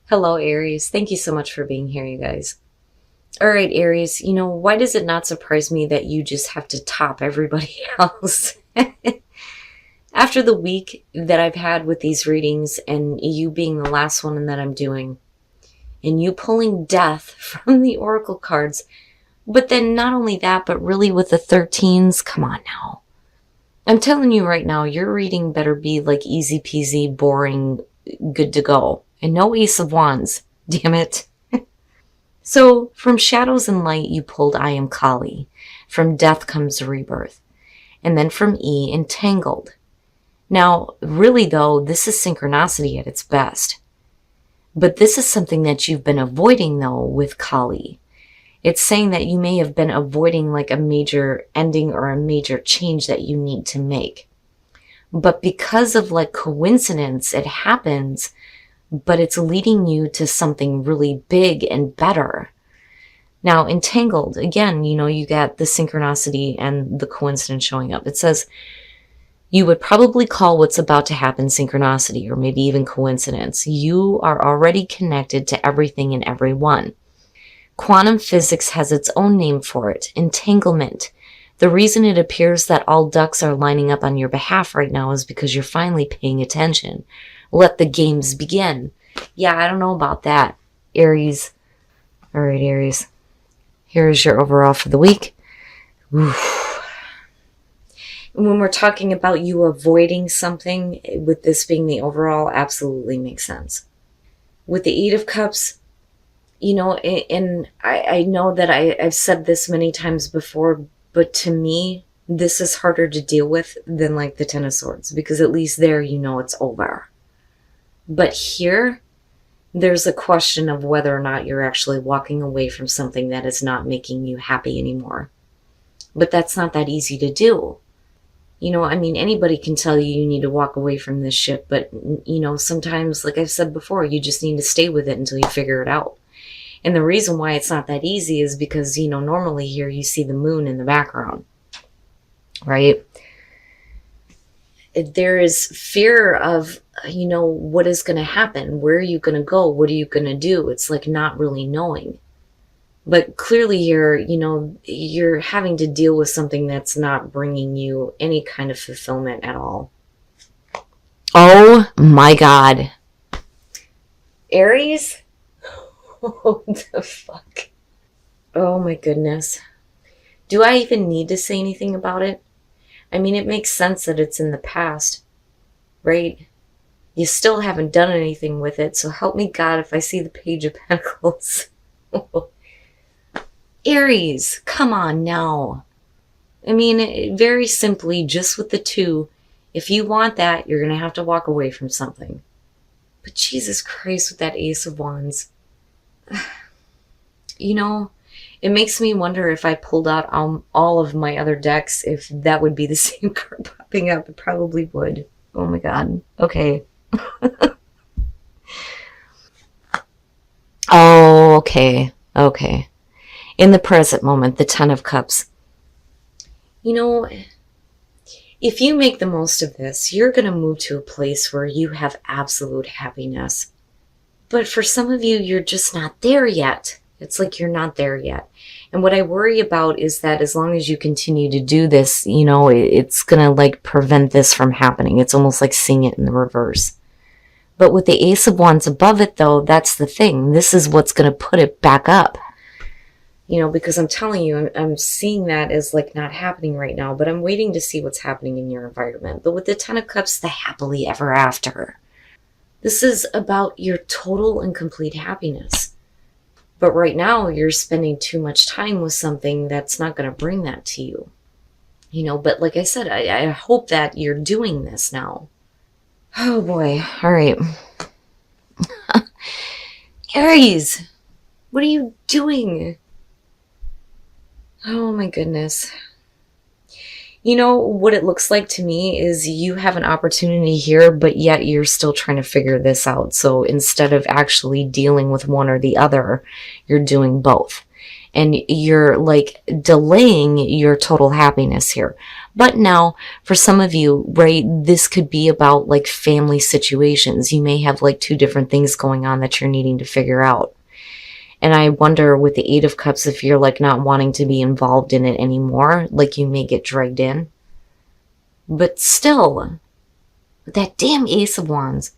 Hello, Aries. Thank you so much for being here, you guys. All right, Aries, why does it not surprise me that you just have to top everybody else? After the week that I've had with these readings and you being the last one that I'm doing, and you pulling death from the oracle cards, but then not only that, but really with the 13s, come on now. I'm telling you right now, your reading better be like easy peasy, boring, good to go. And no Ace of Wands, damn it. So, from Shadows and Light, you pulled I Am Kali. From Death comes Rebirth. And then from E, Entangled. Now, really though, this is synchronicity at its best. But this is something that you've been avoiding though with Kali. It's saying that you may have been avoiding like a major ending or a major change that you need to make. But because of like coincidence, it happens, but it's leading you to something really big and better. Now, Entangled, again, you got the synchronicity and the coincidence showing up. It says, you would probably call what's about to happen synchronicity or maybe even coincidence. You are already connected to everything and everyone. Quantum physics has its own name for it, entanglement. The reason it appears that all ducks are lining up on your behalf right now is because you're finally paying attention. Let the games begin. Yeah, I don't know about that, Aries. All right, Aries. Here's your overall for the week. Oof. When we're talking about you avoiding something, with this being the overall, absolutely makes sense. With the Eight of Cups, and I know that I've said this many times before, but to me, this is harder to deal with than like the Ten of Swords, because at least there, it's over. But here, there's a question of whether or not you're actually walking away from something that is not making you happy anymore. But that's not that easy to do. Anybody can tell you need to walk away from this shit, but, sometimes, like I've said before, you just need to stay with it until you figure it out. And the reason why it's not that easy is because, normally here you see the moon in the background, right? There is fear of, what is going to happen? Where are you going to go? What are you going to do? It's like not really knowing. But clearly here, you're having to deal with something that's not bringing you any kind of fulfillment at all. Oh my God. Aries? What the fuck? Oh my goodness. Do I even need to say anything about it? It makes sense that it's in the past, right? You still haven't done anything with it, so help me God if I see the Page of Pentacles. Aries, come on now. Very simply, just with the two, if you want that, you're going to have to walk away from something. But Jesus Christ, with that Ace of Wands. It makes me wonder if I pulled out all of my other decks, if that would be the same card popping up. It probably would. Oh my God. Okay. Oh, okay. Okay. In the present moment, the Ten of Cups. If you make the most of this, you're going to move to a place where you have absolute happiness. But for some of you, you're just not there yet. It's like you're not there yet. And what I worry about is that as long as you continue to do this, it's going to like prevent this from happening. It's almost like seeing it in the reverse. But with the Ace of Wands above it, though, that's the thing. This is what's going to put it back up. Because I'm telling you, I'm seeing that as like not happening right now, but I'm waiting to see what's happening in your environment. But with the Ten of Cups, the happily ever after. This is about your total and complete happiness. But right now, you're spending too much time with something that's not going to bring that to you. But like I said, I hope that you're doing this now. Oh boy. All right. Aries, what are you doing? Oh my goodness. What it looks like to me is you have an opportunity here, but yet you're still trying to figure this out. So instead of actually dealing with one or the other, you're doing both. and you're like delaying your total happiness here. But now for some of you, right, this could be about like family situations. You may have like two different things going on that you're needing to figure out. And I wonder with the Eight of Cups, if you're like not wanting to be involved in it anymore, like you may get dragged in. But still, that damn Ace of Wands,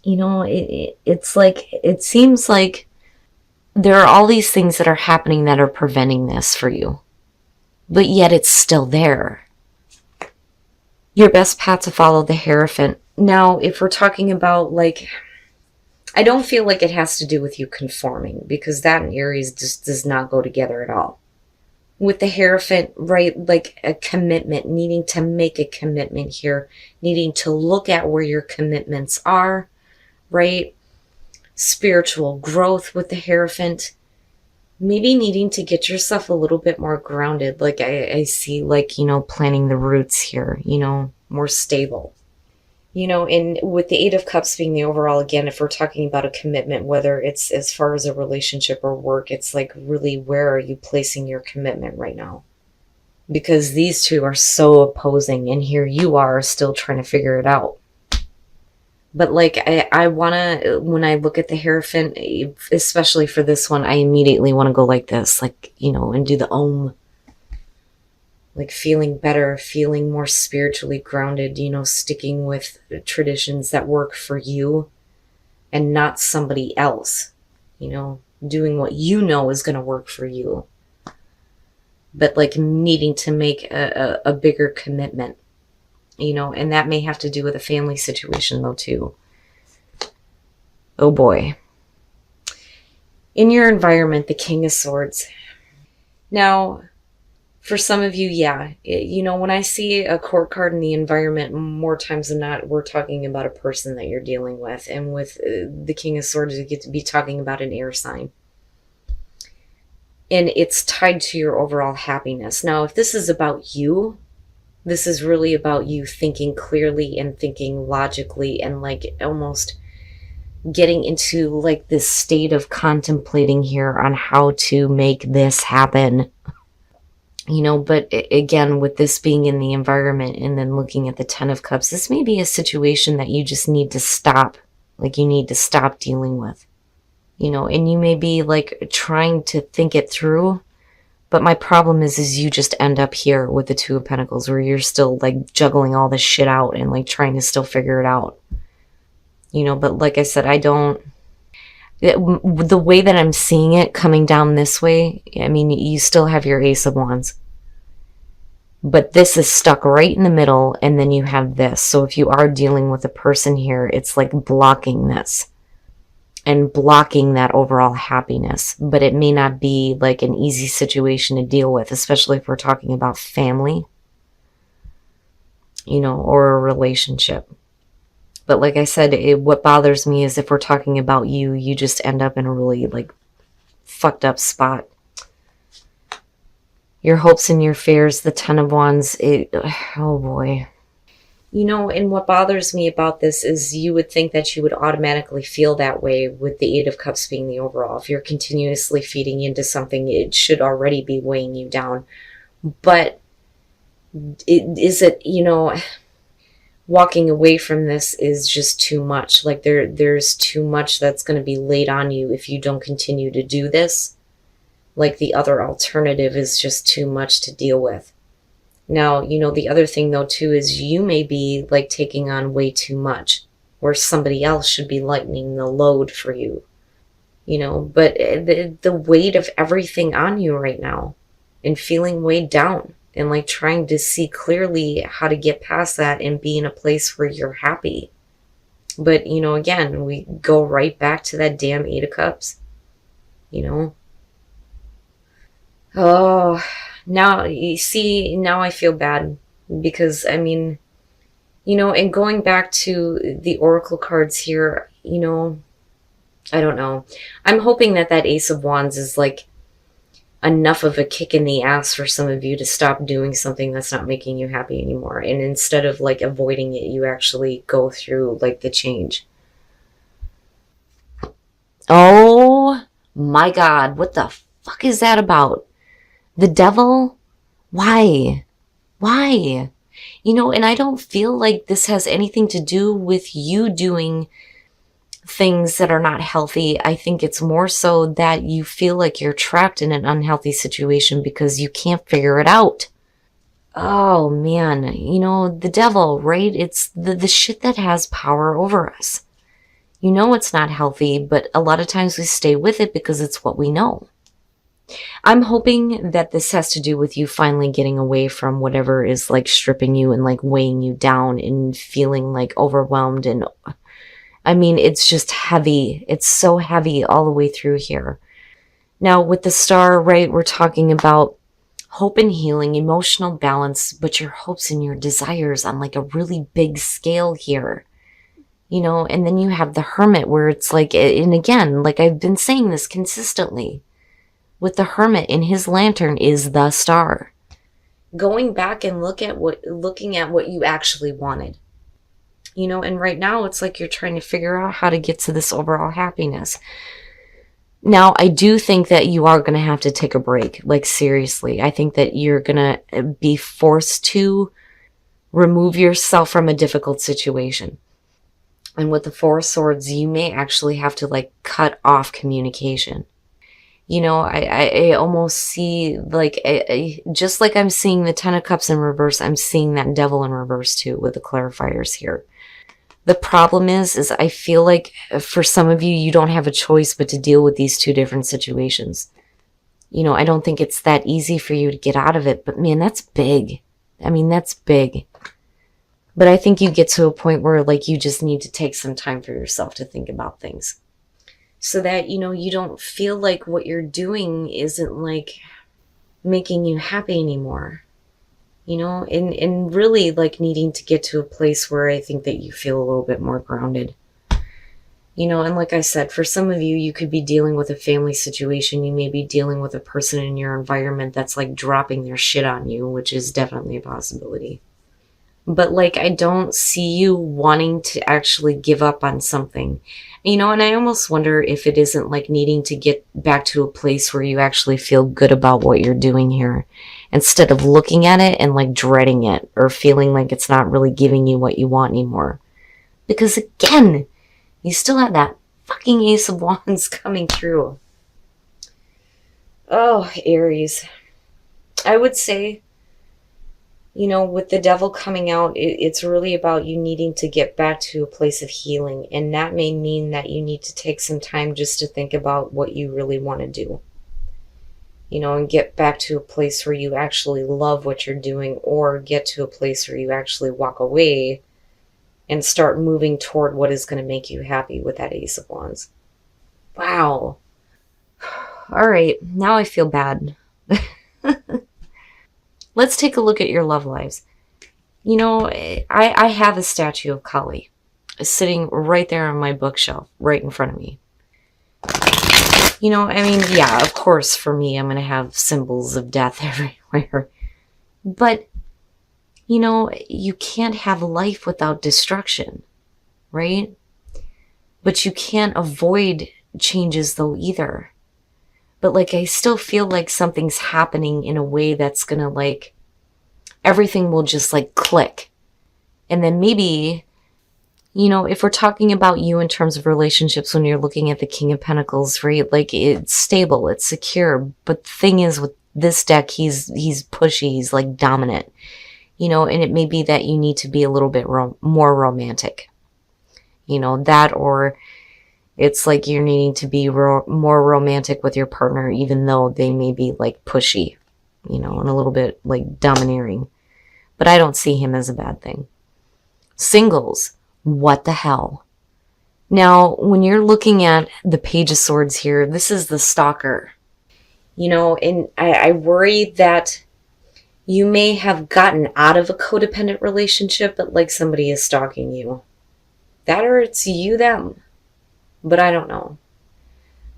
you know, it's like, it seems like there are all these things that are happening that are preventing this for you, but yet it's still there. Your best path to follow, the Hierophant. Now, if we're talking about like, I don't feel like it has to do with you conforming, because that and Aries just does not go together at all. With the Hierophant, right, like a commitment, needing to make a commitment here, needing to look at where your commitments are, right? Spiritual growth with the Hierophant. Maybe needing to get yourself a little bit more grounded. Like I see, like, you know, planting the roots here, you know, more stable. You know, and with the Eight of Cups being the overall, again, if we're talking about a commitment, whether it's as far as a relationship or work, it's like really where are you placing your commitment right now? Because these two are so opposing, and here you are still trying to figure it out. But like, I want to, when I look at the Hierophant, especially for this one, I immediately want to go like this, like, you know, and do the Om. Like feeling better, feeling more spiritually grounded, you know, sticking with traditions that work for you and not somebody else, you know, doing what you know is going to work for you. But like needing to make a bigger commitment, you know, and that may have to do with a family situation though too. Oh boy. In your environment, the King of Swords. Now, for some of you, yeah, you know, when I see a court card in the environment, more times than not, we're talking about a person that you're dealing with. And with the King of Swords, you get to be talking about an air sign. And it's tied to your overall happiness. Now, if this is about you, this is really about you thinking clearly and thinking logically and like almost getting into like this state of contemplating here on how to make this happen. You know, but again, with this being in the environment and then looking at the Ten of Cups, this may be a situation that you just need to stop. Like you need to stop dealing with, you know, and you may be like trying to think it through. But my problem is you just end up here with the Two of Pentacles where you're still like juggling all this shit out and like trying to still figure it out, you know, but like I said, the way that I'm seeing it coming down this way, I mean, you still have your Ace of Wands. But this is stuck right in the middle, and then you have this. So if you are dealing with a person here, it's like blocking this and blocking that overall happiness. But it may not be like an easy situation to deal with, especially if we're talking about family, you know, or a relationship. But like I said, what bothers me is if we're talking about you, you just end up in a really like fucked up spot. Your hopes and your fears, the Ten of Wands, oh boy. You know, and what bothers me about this is you would think that you would automatically feel that way with the Eight of Cups being the overall. If you're continuously feeding into something, it should already be weighing you down. But is it, you know, walking away from this is just too much. Like there's too much that's going to be laid on you if you don't continue to do this. Like the other alternative is just too much to deal with. Now, you know, the other thing though too is you may be like taking on way too much where somebody else should be lightening the load for you, you know, but the weight of everything on you right now and feeling weighed down and like trying to see clearly how to get past that and be in a place where you're happy. But, you know, again, we go right back to that damn Eight of Cups, you know. Oh, now you see, now I feel bad because, I mean, you know, and going back to the Oracle cards here, you know, I don't know. I'm hoping that that Ace of Wands is like enough of a kick in the ass for some of you to stop doing something that's not making you happy anymore. And instead of like avoiding it, you actually go through like the change. Oh My God, what the fuck is that about? The devil? Why? Why? And I don't feel like this has anything to do with you doing things that are not healthy. I think it's more so that you feel like you're trapped in an unhealthy situation because you can't figure it out. Oh man, the devil, right? It's the shit that has power over us. It's not healthy, but a lot of times we stay with it because it's what we know. I'm hoping that this has to do with you finally getting away from whatever is like stripping you and like weighing you down and feeling like overwhelmed. And I mean, it's just heavy. It's so heavy all the way through here. Now, with the star, right, we're talking about hope and healing, emotional balance, but your hopes and your desires on like a really big scale here. And then you have the hermit where it's like, and again, like I've been saying this consistently, with the hermit in his lantern is the star. Going back and looking at what you actually wanted. And right now it's like you're trying to figure out how to get to this overall happiness. Now, I do think that you are going to have to take a break. Like, seriously. I think that you're going to be forced to remove yourself from a difficult situation. And with the Four of Swords, you may actually have to, like, cut off communication. I almost see, like, just like I'm seeing the Ten of Cups in reverse, I'm seeing that Devil in reverse, too, with the clarifiers here. The problem is I feel like for some of you, you don't have a choice but to deal with these two different situations. I don't think it's that easy for you to get out of it, but man, that's big. I mean, that's big. But I think you get to a point where like you just need to take some time for yourself to think about things. So that, you don't feel like what you're doing isn't like making you happy anymore. And really like needing to get to a place where I think that you feel a little bit more grounded. And like I said, for some of you, you could be dealing with a family situation. You may be dealing with a person in your environment that's like dropping their shit on you, which is definitely a possibility. But like, I don't see you wanting to actually give up on something. And I almost wonder if it isn't like needing to get back to a place where you actually feel good about what you're doing here, instead of looking at it and like dreading it or feeling like it's not really giving you what you want anymore. Because again, you still have that fucking Ace of Wands coming through. Oh, Aries. I would say, with the Devil coming out, it's really about you needing to get back to a place of healing. And that may mean that you need to take some time just to think about what you really want to do. And get back to a place where you actually love what you're doing, or get to a place where you actually walk away and start moving toward what is going to make you happy with that Ace of Wands. Wow. All right, now I feel bad. Let's take a look at your love lives. I have a statue of Kali sitting right there on my bookshelf, right in front of me. I mean, yeah, of course, for me, I'm going to have symbols of death everywhere. But, you can't have life without destruction, right? But you can't avoid changes, though, either. But, like, I still feel like something's happening in a way that's going to, like, everything will just, like, click. And then maybe, if we're talking about you in terms of relationships, when you're looking at the King of Pentacles, right? Like, it's stable, it's secure. But the thing is, with this deck, he's pushy, he's, like, dominant. And it may be that you need to be a little bit more romantic. That, or it's like you're needing to be more romantic with your partner, even though they may be like pushy, and a little bit like domineering. But I don't see him as a bad thing. Singles, what the hell? Now, when you're looking at the Page of Swords here, this is the stalker. And I worry that you may have gotten out of a codependent relationship, but like somebody is stalking you. That, or it's you, them. But I don't know.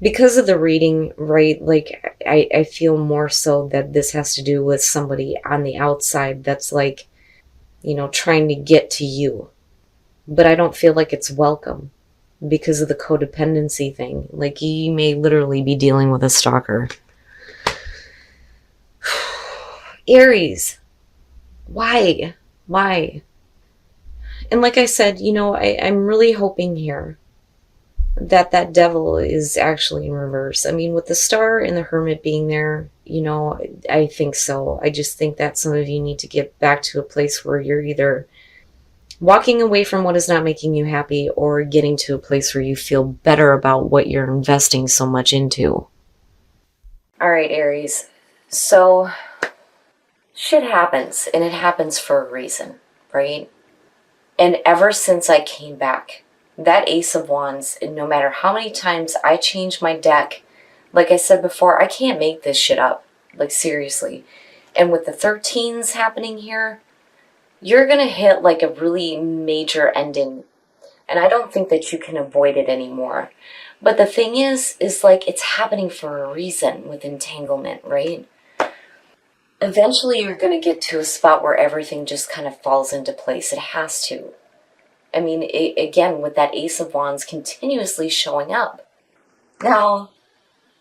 Because of the reading, right, like, I feel more so that this has to do with somebody on the outside that's like, trying to get to you. But I don't feel like it's welcome. because of the codependency thing. Like, you may literally be dealing with a stalker. Aries, why? Why? And like I said, I'm really hoping here that that devil is actually in reverse. I mean, with the star and the hermit being there, I think so. I just think that some of you need to get back to a place where you're either walking away from what is not making you happy or getting to a place where you feel better about what you're investing so much into. All right, Aries. So shit happens, and it happens for a reason, right? And ever since I came back, that Ace of Wands, no matter how many times I change my deck, like I said before, I can't make this shit up. Like, seriously. And with the 13s happening here, you're going to hit like a really major ending. And I don't think that you can avoid it anymore. But the thing is like, it's happening for a reason with entanglement, right? Eventually you're going to get to a spot where everything just kind of falls into place. It has to. I mean, again, with that Ace of Wands continuously showing up. Now,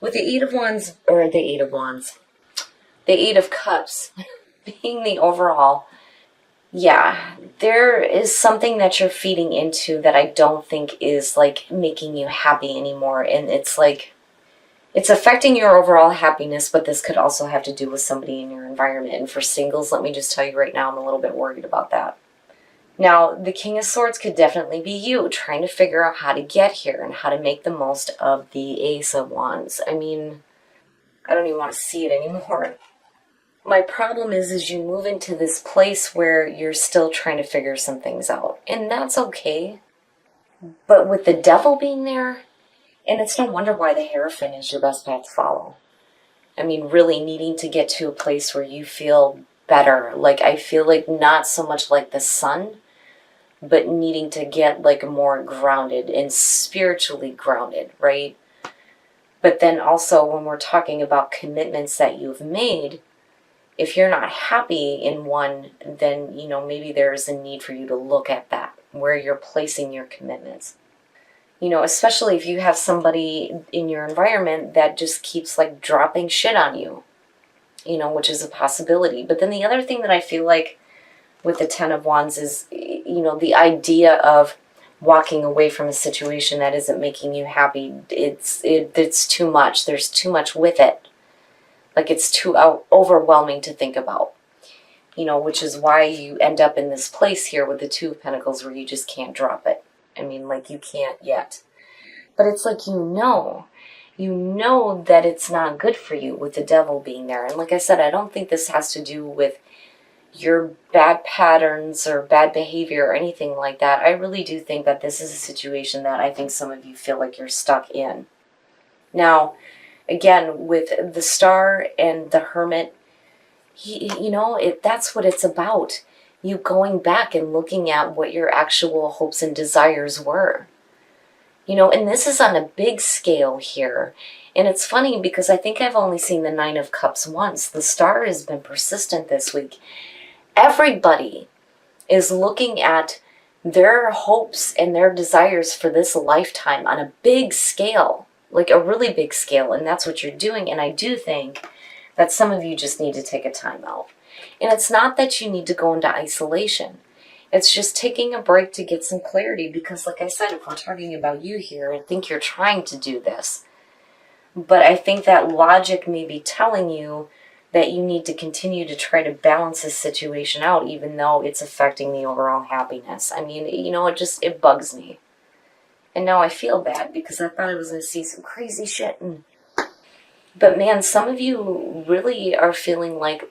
with the Eight of Wands, or the Eight of Wands, the Eight of Cups being the overall, yeah, there is something that you're feeding into that I don't think is, like, making you happy anymore. And it's like, it's affecting your overall happiness, but this could also have to do with somebody in your environment. And for singles, let me just tell you right now, I'm a little bit worried about that. Now, the King of Swords could definitely be you trying to figure out how to get here and how to make the most of the Ace of Wands. I mean, I don't even want to see it anymore. My problem is you move into this place where you're still trying to figure some things out. And that's okay. But with the devil being there, and it's no wonder why the Hierophant is your best path to follow. I mean, really needing to get to a place where you feel better. Like, I feel like not so much like the sun, but needing to get like more grounded and spiritually grounded, right? But then also when we're talking about commitments that you've made, if you're not happy in one, then, maybe there's a need for you to look at that, where you're placing your commitments. Especially if you have somebody in your environment that just keeps like dropping shit on you, which is a possibility. But then the other thing that I feel like with the Ten of Wands is, the idea of walking away from a situation that isn't making you happy. It's too much. There's too much with it. Like, it's too overwhelming to think about, which is why you end up in this place here with the Two of Pentacles where you just can't drop it. I mean, like, you can't yet. But it's like, you know that it's not good for you with the devil being there. And like I said, I don't think this has to do with your bad patterns or bad behavior or anything like that. I really do think that this is a situation that I think some of you feel like you're stuck in. Now, again, with the Star and the Hermit, that's what it's about. You going back and looking at what your actual hopes and desires were. And this is on a big scale here. And it's funny because I think I've only seen the Nine of Cups once. The Star has been persistent this week. Everybody is looking at their hopes and their desires for this lifetime on a big scale, like a really big scale, and that's what you're doing. And I do think that some of you just need to take a time out. And it's not that you need to go into isolation. It's just taking a break to get some clarity because, like I said, if we're talking about you here, I think you're trying to do this. But I think that logic may be telling you that you need to continue to try to balance this situation out, even though it's affecting the overall happiness. I mean, it bugs me. And now I feel bad because I thought I was going to see some crazy shit. But man, some of you really are feeling like,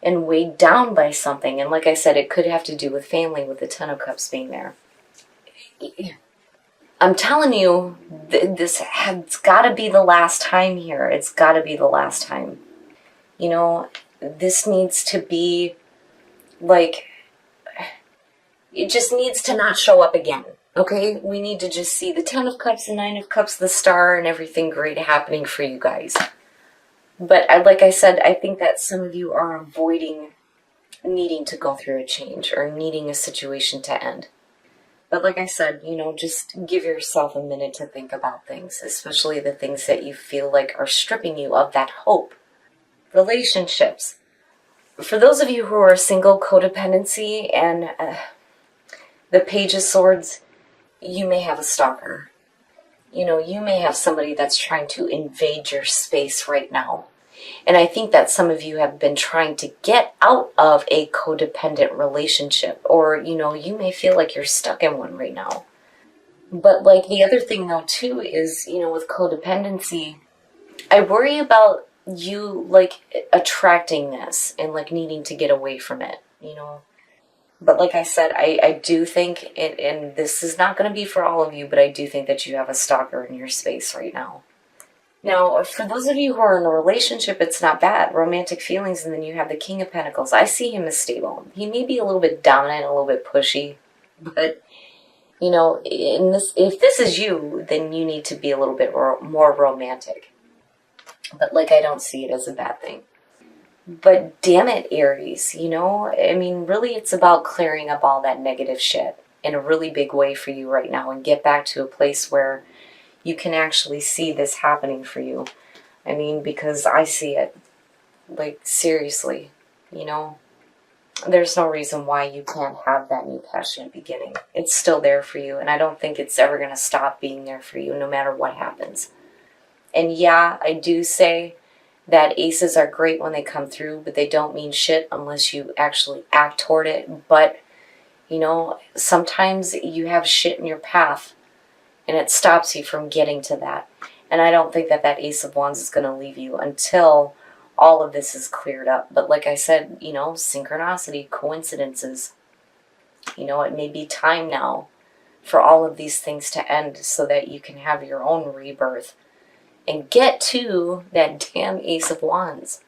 and weighed down by something. And like I said, it could have to do with family, with the Ten of Cups being there. I'm telling you, this has got to be the last time here. It's got to be the last time. This needs to be, like, it just needs to not show up again, okay? We need to just see the Ten of Cups, the Nine of Cups, the Star, and everything great happening for you guys. But like I said, I think that some of you are avoiding needing to go through a change or needing a situation to end. But like I said, just give yourself a minute to think about things, especially the things that you feel like are stripping you of that hope. Relationships. For those of you who are single, codependency and the Page of Swords, you may have a stalker. You may have somebody that's trying to invade your space right now. And I think that some of you have been trying to get out of a codependent relationship, or, you may feel like you're stuck in one right now. But, like, the other thing, though, too, is, with codependency, I worry about you, like, attracting this and, like, needing to get away from it. But like I said, I do think, and this is not going to be for all of you, but I do think that you have a stalker in your space right now. Now, for those of you who are in a relationship, it's not bad. Romantic feelings, and then you have the King of Pentacles. I see him as stable. He may be a little bit dominant, a little bit pushy, but, if this is you, then you need to be a little bit more romantic. But, like, I don't see it as a bad thing. But damn it, Aries, really it's about clearing up all that negative shit in a really big way for you right now and get back to a place where you can actually see this happening for you. Because I see it. Like, seriously, there's no reason why you can't have that new passionate beginning. It's still there for you, and I don't think it's ever going to stop being there for you no matter what happens. And yeah, I do say that aces are great when they come through, but they don't mean shit unless you actually act toward it. But, sometimes you have shit in your path and it stops you from getting to that. And I don't think that Ace of Wands is going to leave you until all of this is cleared up. But like I said, synchronicity, coincidences, it may be time now for all of these things to end so that you can have your own rebirth and get to that damn Ace of Wands.